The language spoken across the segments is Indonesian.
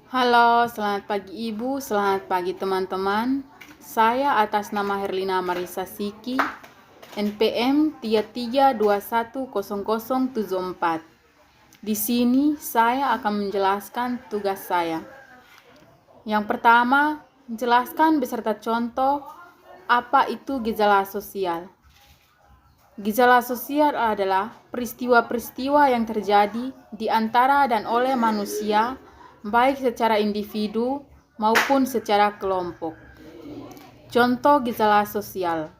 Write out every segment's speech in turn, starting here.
Halo, selamat pagi Ibu, selamat pagi teman-teman. Saya atas nama Herlina Marisa Siki, NPM 33210074. Di sini saya akan menjelaskan tugas saya. Yang pertama, jelaskan beserta contoh apa itu gejala sosial. Gejala sosial adalah peristiwa-peristiwa yang terjadi di antara dan oleh manusia, baik secara individu maupun secara kelompok. Contoh gejala sosial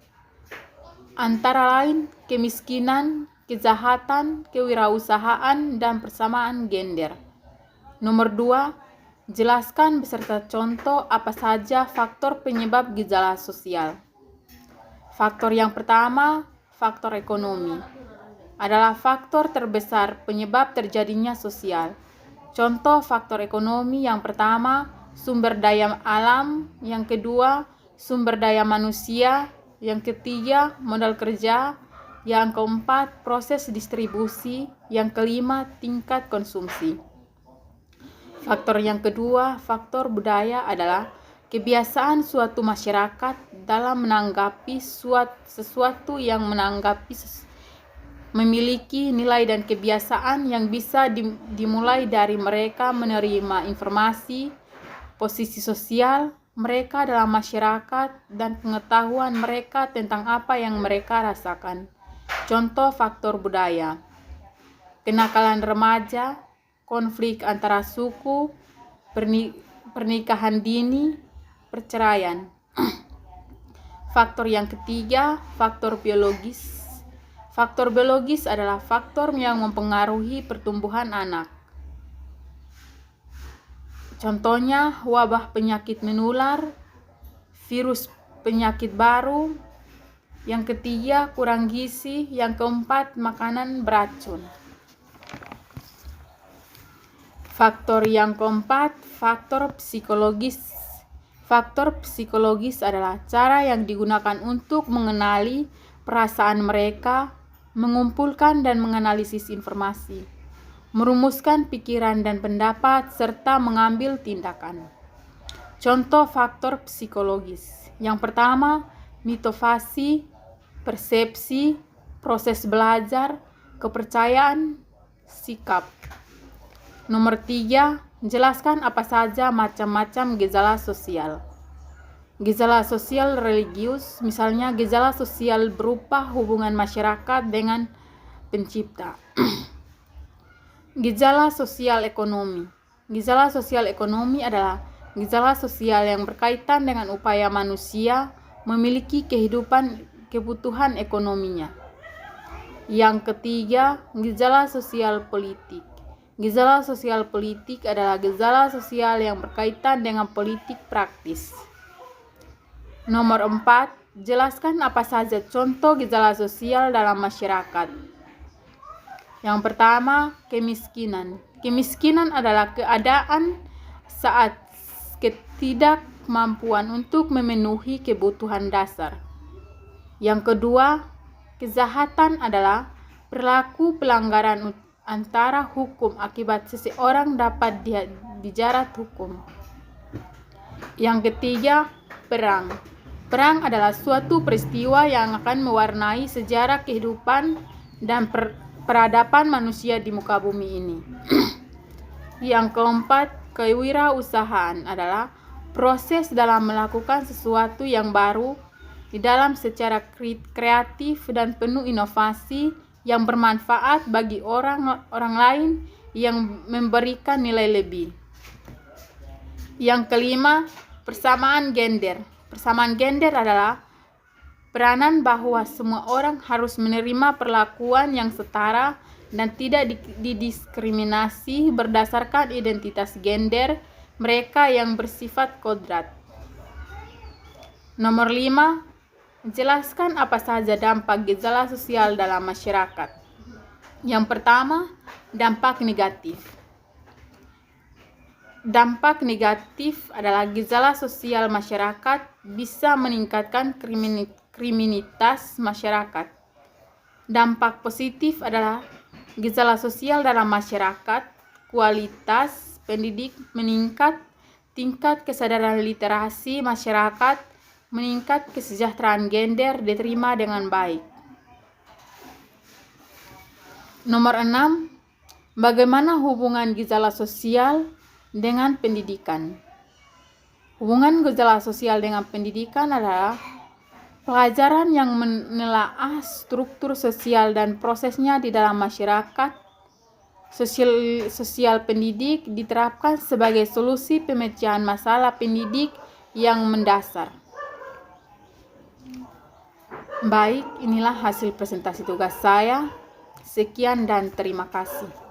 antara lain kemiskinan, kejahatan, kewirausahaan, dan persamaan gender. Nomor 2, jelaskan beserta contoh apa saja faktor penyebab gejala sosial. Faktor yang pertama, faktor ekonomi adalah faktor terbesar penyebab terjadinya sosial. Contoh faktor ekonomi yang pertama, sumber daya alam, yang kedua, sumber daya manusia, yang ketiga, modal kerja, yang keempat, proses distribusi, yang kelima, tingkat konsumsi. Faktor yang kedua, faktor budaya adalah kebiasaan suatu masyarakat dalam menanggapi sesuatu yang memiliki nilai dan kebiasaan yang bisa dimulai dari mereka menerima informasi, posisi sosial mereka dalam masyarakat, dan pengetahuan mereka tentang apa yang mereka rasakan. Contoh faktor budaya: kenakalan remaja, konflik antara suku, pernikahan dini, perceraian. Faktor yang ketiga, faktor biologis. Faktor biologis adalah faktor yang mempengaruhi pertumbuhan anak. Contohnya, wabah penyakit menular, virus penyakit baru. Yang ketiga, kurang gizi. Yang keempat, makanan beracun. Faktor yang keempat, faktor psikologis. Faktor psikologis adalah cara yang digunakan untuk mengenali perasaan mereka, mengumpulkan dan menganalisis informasi, merumuskan pikiran dan pendapat, serta mengambil tindakan. Contoh faktor psikologis. Yang pertama, motivasi, persepsi, proses belajar, kepercayaan, sikap. Nomor 3, jelaskan apa saja macam-macam gejala sosial. Gejala sosial religius, misalnya gejala sosial berupa hubungan masyarakat dengan pencipta. Gejala sosial ekonomi. Gejala sosial ekonomi adalah gejala sosial yang berkaitan dengan upaya manusia memiliki kebutuhan ekonominya. Yang ketiga, gejala sosial politik. Gejala sosial politik adalah gejala sosial yang berkaitan dengan politik praktis. Nomor 4, jelaskan apa saja contoh gejala sosial dalam masyarakat. Yang pertama, kemiskinan. Kemiskinan adalah keadaan saat ketidakmampuan untuk memenuhi kebutuhan dasar. Yang kedua, kejahatan adalah perilaku pelanggaran antara hukum akibat seseorang dapat dijerat hukum. Yang ketiga, perang. Perang adalah suatu peristiwa yang akan mewarnai sejarah kehidupan dan peradaban manusia di muka bumi ini. Yang keempat, kewirausahaan adalah proses dalam melakukan sesuatu yang baru di dalam secara kreatif dan penuh inovasi yang bermanfaat bagi orang lain yang memberikan nilai lebih. Yang kelima, persamaan gender. Persamaan gender adalah peranan bahwa semua orang harus menerima perlakuan yang setara dan tidak didiskriminasi berdasarkan identitas gender mereka yang bersifat kodrat. Nomor 5, jelaskan apa saja dampak gejala sosial dalam masyarakat. Yang pertama, dampak negatif. Dampak negatif adalah gejala sosial masyarakat bisa meningkatkan kriminalitas masyarakat. Dampak positif adalah gejala sosial dalam masyarakat, kualitas pendidik meningkat, tingkat kesadaran literasi masyarakat meningkat, kesejahteraan gender diterima dengan baik. Nomor 6, bagaimana hubungan gejala sosial dengan pendidikan? Hubungan gejala sosial dengan pendidikan adalah pelajaran yang menelaah struktur sosial dan prosesnya di dalam masyarakat. Sosial pendidik diterapkan sebagai solusi pemecahan masalah pendidik yang mendasar. Baik, inilah hasil presentasi tugas saya. Sekian dan terima kasih.